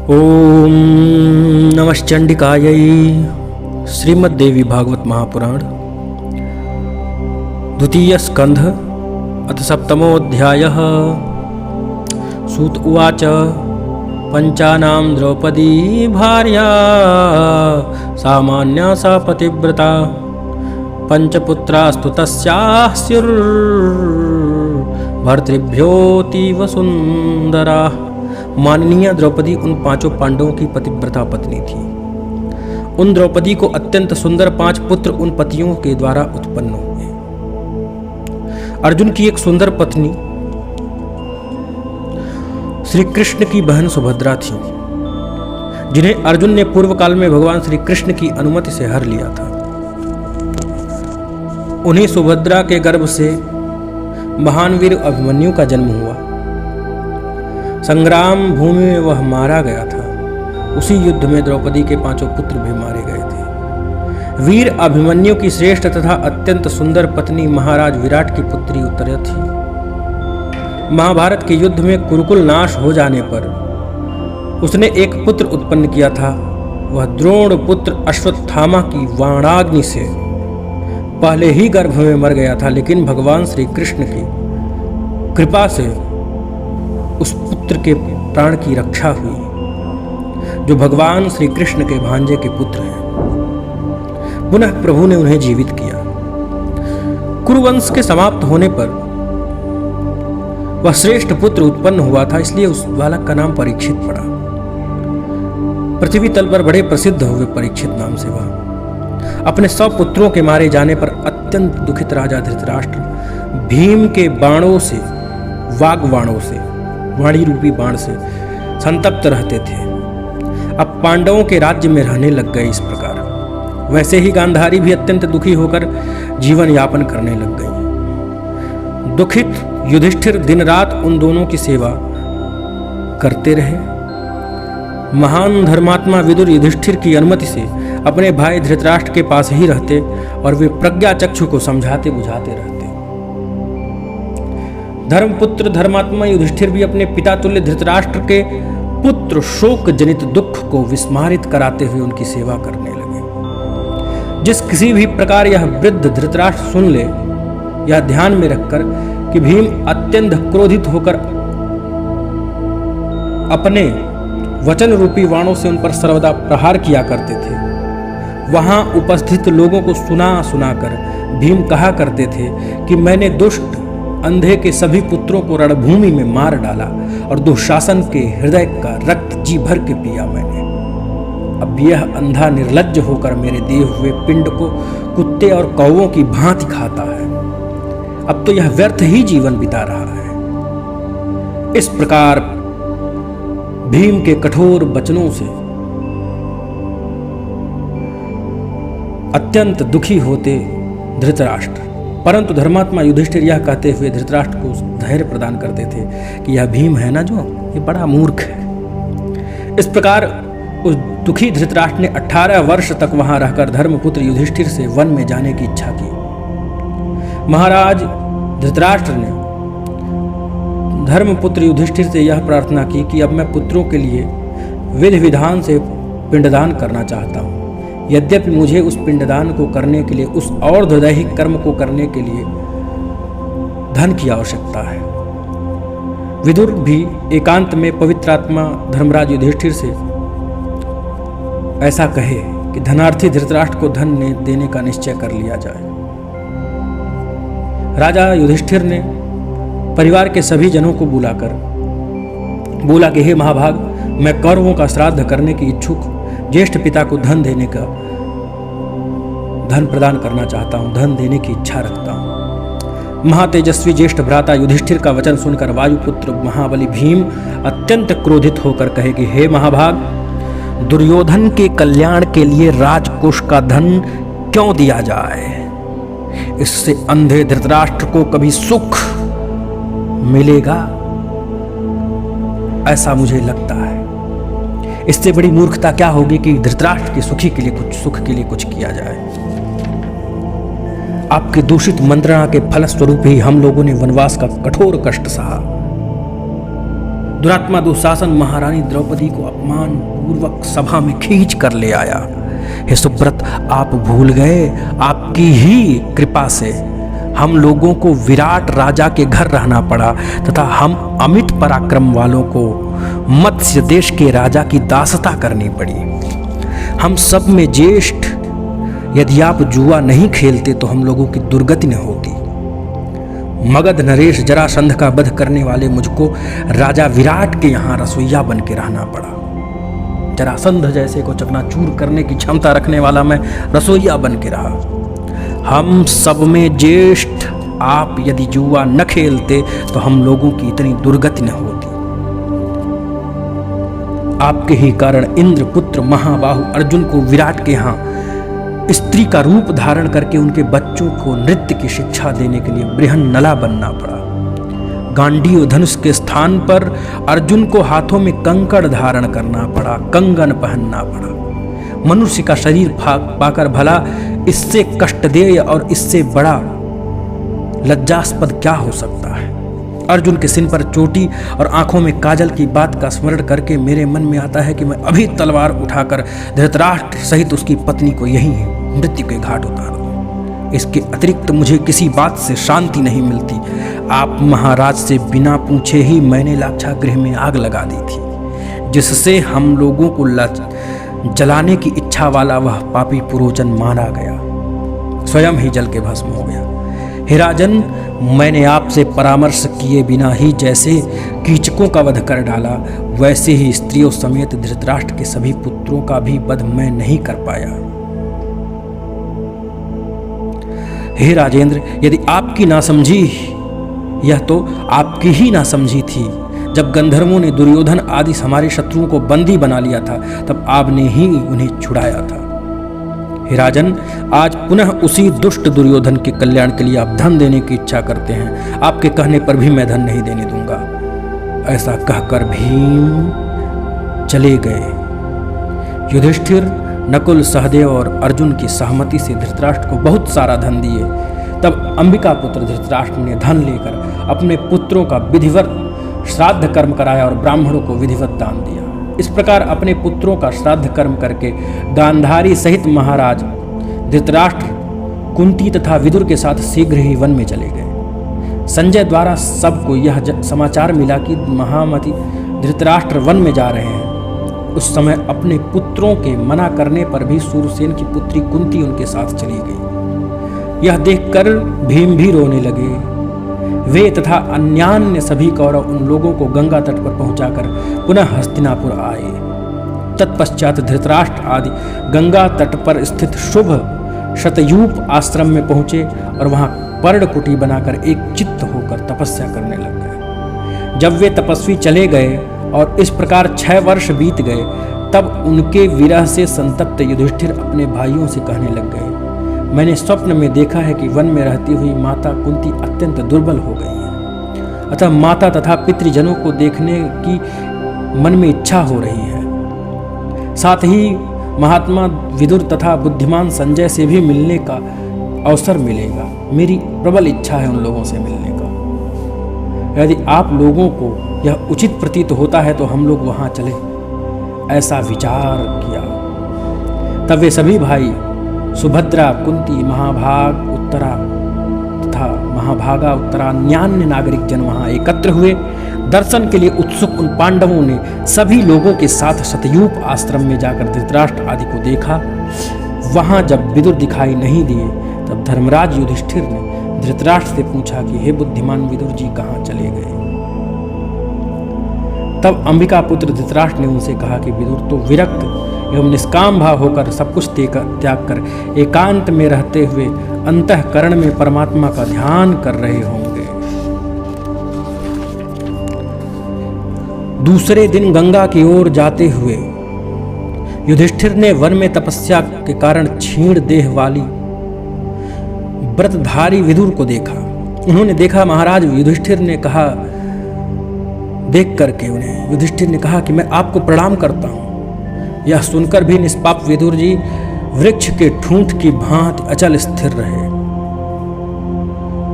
ओम नमश्चंडिकायै। श्रीमद्देवी भागवत महापुराण द्वितीय स्कंध अथ सप्तमोऽध्यायः। सूत उवाच पंचानां द्रौपदी भार्या सामान्या सा पतिव्रता पंचपुत्रास्तु तस्याः स्युर्भर्तृभ्योऽतीव सुन्दराः। माननीय द्रौपदी उन पांचों पांडवों की पतिव्रता पत्नी थी। उन द्रौपदी को अत्यंत सुंदर 5 पुत्र उन पतियों के द्वारा उत्पन्न हुए। अर्जुन की एक सुंदर पत्नी श्री कृष्ण की बहन सुभद्रा थी, जिन्हें अर्जुन ने पूर्व काल में भगवान श्री कृष्ण की अनुमति से हर लिया था। उन्हीं सुभद्रा के गर्भ से महान वीर अभिमन्यु का जन्म हुआ। संग्राम भूमि में वह मारा गया था। उसी युद्ध में द्रौपदी के 5 पुत्र भी मारे गए थे। वीर अभिमन्यु की श्रेष्ठ तथा अत्यंत सुंदर पत्नी महाराज विराट की पुत्री उत्तरा थी। महाभारत के युद्ध में कुरुकुल नाश हो जाने पर उसने एक पुत्र उत्पन्न किया था। वह द्रोण पुत्र अश्वत्थामा की वाणाग्नि से पहले ही गर्भ में मर गया था, लेकिन भगवान श्री कृष्ण की कृपा से उस पुत्र के प्राण की रक्षा हुई, जो भगवान श्री कृष्ण के भांजे के पुत्र हैं। पुनः प्रभु ने उन्हें जीवित किया। कुरुवंश के समाप्त होने पर वह श्रेष्ठ पुत्र उत्पन्न हुआ था, इसलिए उस बालक का नाम परीक्षित पड़ा। पृथ्वी तल पर बड़े प्रसिद्ध हुए परीक्षित नाम से वह। अपने 100 पुत्रों के मारे जाने पर अत्यंत दुखित राजा धृतराष्ट्र भीम के बाणों से, वाग्बाणों से, वाणी रूपी बाण से संतप्त रहते थे। अब पांडवों के राज्य में रहने लग गए। इस प्रकार वैसे ही गांधारी भी अत्यंत दुखी होकर जीवन यापन करने लग गई। दुखित युधिष्ठिर दिन रात उन दोनों की सेवा करते रहे। महान धर्मात्मा विदुर युधिष्ठिर की अनुमति से अपने भाई धृतराष्ट्र के पास ही रहते और वे प्रज्ञा चक्षु को समझाते बुझाते रहते। धर्मपुत्र धर्मात्मा युधिष्ठिर भी अपने पिता तुल्य धृतराष्ट्र के पुत्र शोक जनित दुख को विस्मारित कराते हुए उनकी सेवा करने लगे। जिस किसी भी प्रकार यह वृद्ध धृतराष्ट्र सुन ले, यह ध्यान में रखकर कि भीम अत्यंत क्रोधित होकर अपने वचन रूपी वाणों से उन पर सर्वदा प्रहार किया करते थे, वहां उपस्थित लोगों को सुना सुनाकर भीम कहा करते थे कि मैंने दुष्ट अंधे के सभी पुत्रों को रणभूमि में मार डाला और दुशासन के हृदय का रक्त जी भर के पिया मैंने। अब यह अंधा निर्लज्ज होकर मेरे दिए हुए पिंड को कुत्ते और कौवों की भांति खाता है। अब तो यह व्यर्थ ही जीवन बिता रहा है। इस प्रकार भीम के कठोर वचनों से अत्यंत दुखी होते धृतराष्ट्र, परंतु धर्मात्मा युधिष्ठिर यह कहते हुए धृतराष्ट्र को धैर्य प्रदान करते थे कि यह भीम है ना, जो ये बड़ा मूर्ख है। इस प्रकार उस दुखी धृतराष्ट्र ने 18 वर्ष तक वहां रहकर धर्मपुत्र युधिष्ठिर से वन में जाने की इच्छा की। महाराज धृतराष्ट्र ने धर्मपुत्र युधिष्ठिर से यह प्रार्थना की कि अब मैं पुत्रों के लिए विधि विधान से पिंडदान करना चाहता हूँ। यद्यपि मुझे उस पिंडदान को करने के लिए, उस और्ध्वदैहिक कर्म को करने के लिए धन की आवश्यकता है। विदुर भी एकांत में पवित्र आत्मा धर्मराज युधिष्ठिर से ऐसा कहे कि धनार्थी धृतराष्ट्र को धन देने का निश्चय कर लिया जाए। राजा युधिष्ठिर ने परिवार के सभी जनों को बुलाकर बोला कि हे महाभाग, मैं कौरवों का श्राद्ध करने की इच्छुक ज्येष्ठ पिता को धन प्रदान करना चाहता हूं, धन देने की इच्छा रखता हूं। महातेजस्वी ज्येष्ठ भ्राता युधिष्ठिर का वचन सुनकर वायुपुत्र महाबली भीम अत्यंत क्रोधित होकर कहे कि हे महाभाग, दुर्योधन के कल्याण के लिए राजकोष का धन क्यों दिया जाए? इससे अंधे धृतराष्ट्र को कभी सुख मिलेगा ऐसा मुझे लगता है। इससे बड़ी मूर्खता क्या होगी कि धृतराष्ट्र के सुख के लिए कुछ किया जाए। आपके दूषित मंत्रणा के फलस्वरूप ही हम लोगों ने वनवास का कठोर कष्ट सहा। दुरात्मा दुशासन महारानी द्रौपदी को अपमान पूर्वक सभा में खींच कर ले आया। हे सुब्रत, आप भूल गए, आपकी ही कृपा से हम लोगों को विराट राजा के घर रहना पड़ा तथा हम अमित पराक्रम वालों को मत्स्य देश के राजा की दासता करनी पड़ी। हम सब में ज्येष्ठ, यदि आप जुआ नहीं खेलते तो हम लोगों की दुर्गति न होती। मगध नरेश जरासंध का वध करने वाले मुझको राजा विराट के यहाँ रसोइया बन के रहना पड़ा। जरासंध जैसे को चकनाचूर करने की क्षमता रखने वाला मैं रसोइया बन के रहा। हम सब में ज्येष्ठ आप यदि जुआ न खेलते तो हम लोगों की इतनी दुर्गति न होती। आपके ही कारण इंद्र पुत्र महाबाहु अर्जुन को विराट के यहाँ स्त्री का रूप धारण करके उनके बच्चों को नृत्य की शिक्षा देने के लिए बृहन्नला बनना पड़ा। गांडीव धनुष के स्थान पर अर्जुन को हाथों में कंकड़ धारण करना पड़ा, कंगन पहनना पड़ा। मनुष्य का शरीर पाकर भला इससे कष्टदेय और इससे बड़ा लज्जास्पद क्या हो सकता है। अर्जुन के सिर पर चोटी और आंखों में काजल की बात का स्मरण करके मेरे मन में आता है कि मैं अभी तलवार उठाकर धृतराष्ट्र सहित उसकी पत्नी को यहीं मृत्यु के घाट उतार दूं। इसके अतिरिक्त मुझे किसी बात से शांति नहीं मिलती। आप महाराज से बिना पूछे ही मैंने लाक्षागृह में आग लगा दी थी, जिससे हम लोगों को जलाने की इच्छा वाला वह पापी पुरोजन मारा गया, स्वयं ही जल के भस्म हो गया। हे राजन, मैंने आपसे परामर्श किए बिना ही जैसे कीचकों का वध कर डाला, वैसे ही स्त्रियों समेत धृतराष्ट्र के सभी पुत्रों का भी वध मैं नहीं कर पाया। हे राजेंद्र, यदि आपकी नासमझी, यह तो आपकी ही नासमझी थी। जब गंधर्वों ने दुर्योधन आदि हमारे शत्रुओं को बंदी बना लिया था, तब आपने ही उन्हें छुड़ाया था। हे राजन, आज पुनः उसी दुष्ट दुर्योधन के कल्याण के लिए आप धन देने की इच्छा करते हैं। आपके कहने पर भी मैं धन नहीं देने दूंगा। ऐसा कहकर भीम चले गए। युधिष्ठिर, नकुल, सहदेव और अर्जुन की सहमति से धृतराष्ट्र को बहुत सारा धन दिए। तब अंबिका पुत्र धृतराष्ट्र ने धन लेकर अपने पुत्रों का विधिवत श्राद्ध कर्म कराया और ब्राह्मणों को विधिवत दान दिया। इस प्रकार अपने पुत्रों का श्राद्ध कर्म करके गांधारी सहित महाराज धृतराष्ट्र कुंती तथा विदुर के साथ शीघ्र ही वन में चले गए। संजय द्वारा सबको यह समाचार मिला कि महामति धृतराष्ट्र वन में जा रहे हैं। उस समय अपने पुत्रों के मना करने पर भी सूरसेन की पुत्री कुंती उनके साथ चली गई। यह देखकर भीम भी रोने लगे। वे तथा अन्यान्य सभी कौरव उन लोगों को गंगा तट पर पहुंचाकर पुनः हस्तिनापुर आए। तत्पश्चात धृतराष्ट्र आदि गंगा तट पर स्थित शुभ शतयूप आश्रम में पहुंचे और वहां पर्णकुटी बनाकर एक चित्त होकर तपस्या करने लग गए। जब वे तपस्वी चले गए और इस प्रकार 6 वर्ष बीत गए, तब उनके विरह से संतप्त युधिष्ठिर अपने भाइयों से कहने लग गए, मैंने स्वप्न में देखा है कि वन में रहती हुई माता कुंती अत्यंत दुर्बल हो गई है, अतः माता तथा पितृजनों को देखने की मन में इच्छा हो रही है। साथ ही महात्मा विदुर तथा बुद्धिमान संजय से भी मिलने का अवसर मिलेगा। मेरी प्रबल इच्छा है उन लोगों से मिलने का। यदि आप लोगों को यह उचित प्रतीत होता है तो हम लोग वहां चले। ऐसा विचार किया। तब वे सभी भाई सुभद्रा, कुंती, महाभाग उत्तरा तथा महाभागा उत्तरा अन्यान्य नागरिक जन वहां एकत्र हुए। दर्शन के लिए उत्सुक उन पांडवों ने सभी लोगों के साथ शतयूप आश्रम में जाकर धृतराष्ट्र आदि को देखा। वहां जब विदुर दिखाई नहीं दिए, तब धर्मराज युधिष्ठिर ने धृतराष्ट्र से पूछा कि हे बुद्धिमान विदुर जी कहाँ चले गए। तब अंबिका पुत्र धृतराष्ट्र ने उनसे कहा कि विदुर तो विरक्त एवं निष्काम भाव होकर सब कुछ त्याग कर एकांत में रहते हुए अंतःकरण में परमात्मा का ध्यान कर रहे होंगे। दूसरे दिन गंगा की ओर जाते हुए युधिष्ठिर ने वन में तपस्या के कारण क्षीण देह वाली व्रतधारी विदुर को देखा। उन्होंने देखा महाराज युधिष्ठिर ने कहा, देख करके उन्हें युधिष्ठिर ने कहा कि मैं आपको प्रणाम करता हूं। यह सुनकर भी निष्पाप विदुर जी वृक्ष के ठूंठ की भांति अचल स्थिर रहे।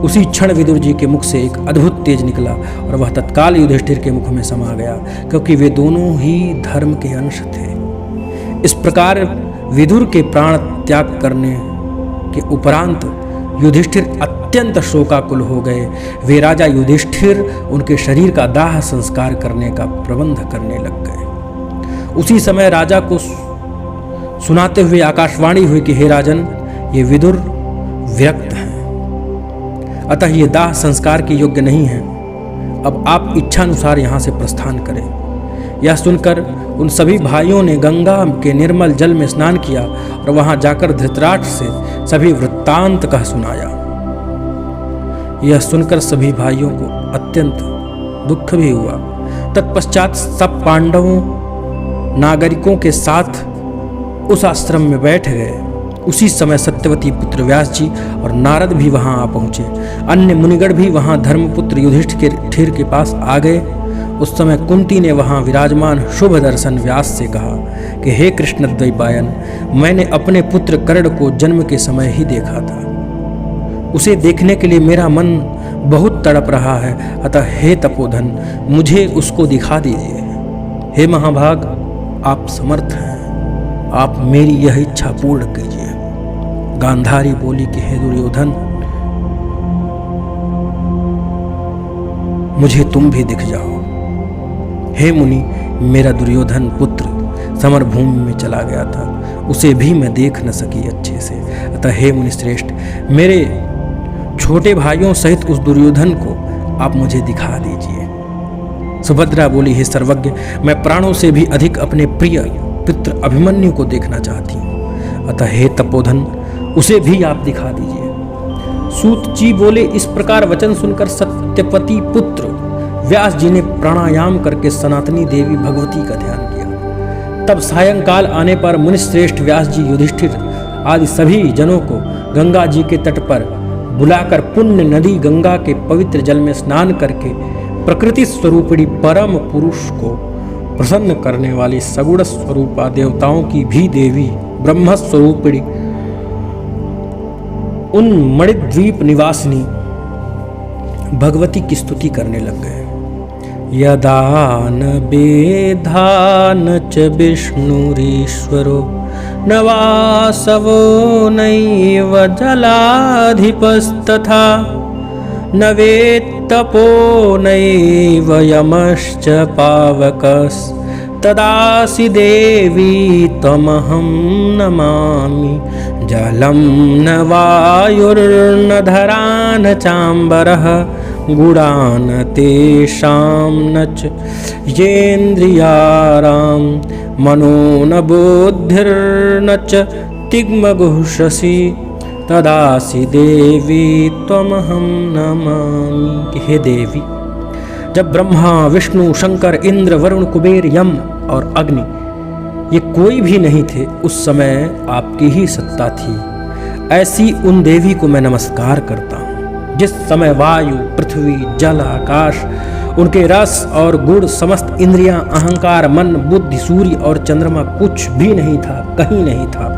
उसी क्षण विदुर जी के मुख से एक अद्भुत तेज निकला और वह तत्काल युधिष्ठिर के मुख में समा गया, क्योंकि वे दोनों ही धर्म के अंश थे। इस प्रकार विदुर के प्राण त्याग करने के उपरांत युधिष्ठिर अत्यंत शोकाकुल हो गए। वे राजा युधिष्ठिर उनके शरीर का दाह संस्कार करने का प्रबंध करने लग गए। उसी समय राजा को सुनाते हुए आकाशवाणी हुई कि हे राजन, ये विदुर विरक्त हैं, अतः ये दाह संस्कार के योग्य नहीं है। अब आप इच्छानुसार यहाँ से प्रस्थान करें। यह सुनकर उन सभी भाइयों ने गंगा के निर्मल जल में स्नान किया और वहां जाकर धृतराष्ट्र से सभी वृत्तांत कह सुनाया। यह सुनकर सभी भाइयों को अत्यंत दुख भी हुआ। तत्पश्चात सब पांडवों नागरिकों के साथ उस आश्रम में बैठ गए। उसी समय सत्यवती पुत्र व्यास जी और नारद भी वहां आ पहुंचे। अन्य मुनिगण भी वहां धर्मपुत्र युधिष्ठिर के पास आ गए। उस समय कुंती ने वहां विराजमान शुभ दर्शन व्यास से कहा कि हे कृष्ण द्वैपायन, मैंने अपने पुत्र कर्ण को जन्म के समय ही देखा था। उसे देखने के लिए मेरा मन बहुत तड़प रहा है, अतः हे तपोधन, मुझे उसको दिखा दीजिए। हे महाभाग, आप समर्थ हैं, आप मेरी यह इच्छा पूर्ण कीजिए। गांधारी बोली कि हे दुर्योधन, मुझे तुम भी दिख जाओ। हे मुनि, मेरा दुर्योधन पुत्र समर भूमि में चला गया था, उसे भी मैं देख न सकी अच्छे से, अतः हे मुनि श्रेष्ठ, मेरे छोटे भाइयों सहित उस दुर्योधन को आप मुझे दिखा दीजिए। सुभद्रा बोली, हे सर्वज्ञ, मैं प्राणों से भी अधिक अपने प्रिय पुत्र अभिमन्यु को देखना चाहती हूँ, अतः हे तपोधन, उसे भी आप दिखा दीजिए। सूत जी बोले, इस प्रकार वचन सुनकर सत्यपति पुत्र व्यास जी ने प्राणायाम करके सनातनी देवी भगवती का ध्यान किया। तब सायंकाल आने पर मुनिश्रेष्ठ व्यास जी युधिष्ठिर आदि सभी जनों को गंगा जी के तट पर बुलाकर पुण्य नदी गंगा के पवित्र जल में स्नान करके प्रकृति स्वरूपिणी परम पुरुष को प्रसन्न करने वाली सगुण स्वरूपा देवताओं की भी देवी ब्रह्म स्वरूपिणी उन मणिद्वीप निवासिनी भगवती की स्तुति करने लग गए। यदा न बेधा न च विष्णुरीश्वरो न वासवो नैव जलाधिपस्तथा न वेत्तपो नैव यमश्च पावकस् तदासि देवी त्वमहं नमामि। जलं न वायुर्न धरा न चाम्बरः गुणान् तेषां न च येन्द्रियाणां मनो न बुद्धिर्न च तिग्मगुह्षसि तदासि देवी त्वमहं नमामि। हे देवी, जब ब्रह्मा विष्णु शंकर इंद्र वरुण कुबेर यम और अग्नि ये कोई भी नहीं थे, उस समय आपकी ही सत्ता थी। ऐसी उन देवी को मैं नमस्कार करता हूँ। जिस समय वायु पृथ्वी जल आकाश उनके रस और गुण समस्त इंद्रियां अहंकार मन बुद्धि सूर्य और चंद्रमा कुछ भी नहीं था, कहीं नहीं था,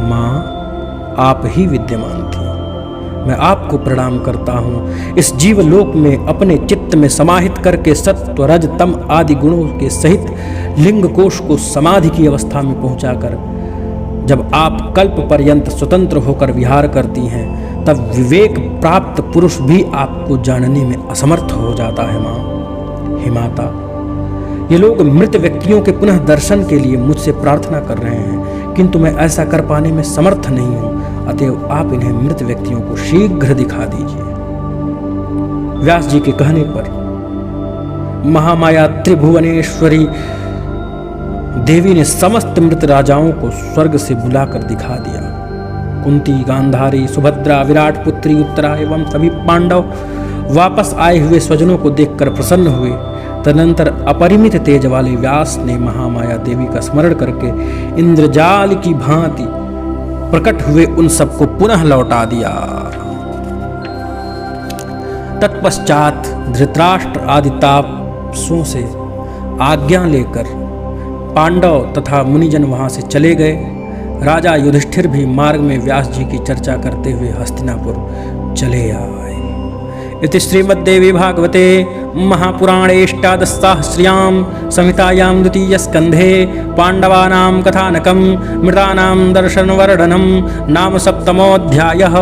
माँ आप ही विद्यमान थी। मैं आपको प्रणाम करता हूँ। इस जीवलोक में अपने चित्त में समाहित करके सत्व रज तम आदि गुणों के सहित लिंग कोश को समाधि की अवस्था में पहुंचाकर जब आप कल्प पर्यंत स्वतंत्र होकर विहार करती हैं, तब विवेक प्राप्त पुरुष भी आपको जानने में असमर्थ हो जाता है। माँ, हे माता, ये लोग मृत व्यक्तियों के पुनः दर्शन के लिए मुझसे प्रार्थना कर रहे हैं, किंतु मैं ऐसा कर पाने में समर्थ नहीं हूँ, अतएव आप इन्हें मृत व्यक्तियों को शीघ्र दिखा दीजिए। व्यास जी के कहने पर महामाया त्रिभुवनेश्वरी देवी ने समस्त मृत राजाओं को स्वर्ग से बुलाकर दिखा दिया। कुंती, गांधारी, सुभद्रा, विराट पुत्री उत्तरा एवं सभी पांडव वापस आए हुए स्वजनों को देखकर प्रसन्न हुए। तदनंतर अपरिमित तेज वाले व्यास ने महामाया देवी का स्मरण करके इंद्रजाल की भांति प्रकट हुए उन सबको पुनः लौटा दिया। तत्पश्चात धृतराष्ट्र आदि तापसों से आज्ञा लेकर पांडव तथा मुनिजन वहां से चले गए। राजा युधिष्ठिर भी मार्ग में व्यास जी की चर्चा करते हुए हस्तिनापुर चले आए। इति श्रीमद्देवी भागवते महापुराणेष्टादशसहस्र्यां संहितायां द्वितीयस्कन्धे पाण्डवानां कथानकं मृतानां दर्शनवर्णनं नाम सप्तमोऽध्यायः।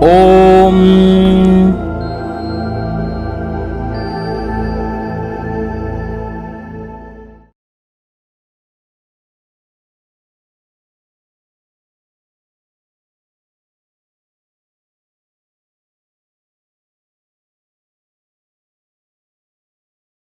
ओम।